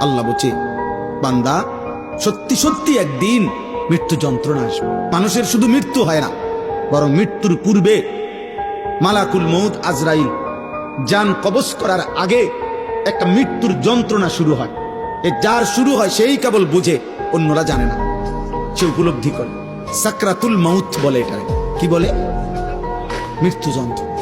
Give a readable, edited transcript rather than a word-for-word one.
আল্লাহ বলছে, বান্দা সত্যি সত্যি একদিন মৃত্যু যন্ত্রণা আসবে। মানুষের শুধু মৃত্যু হয় না, বরং মৃত্যুর পূর্বে মালাকুল মউত আজরাইল জান কবজ করার আগে একটা মৃত্যুর যন্ত্রণা শুরু হয়। যার শুরু হয় সেই কেবল বুঝে, অন্যরা জানে না, সে উপলব্ধি করে। সাকরাতুল মউত বলে, এটা কি বলে? মৃত্যু যন্ত্রণা।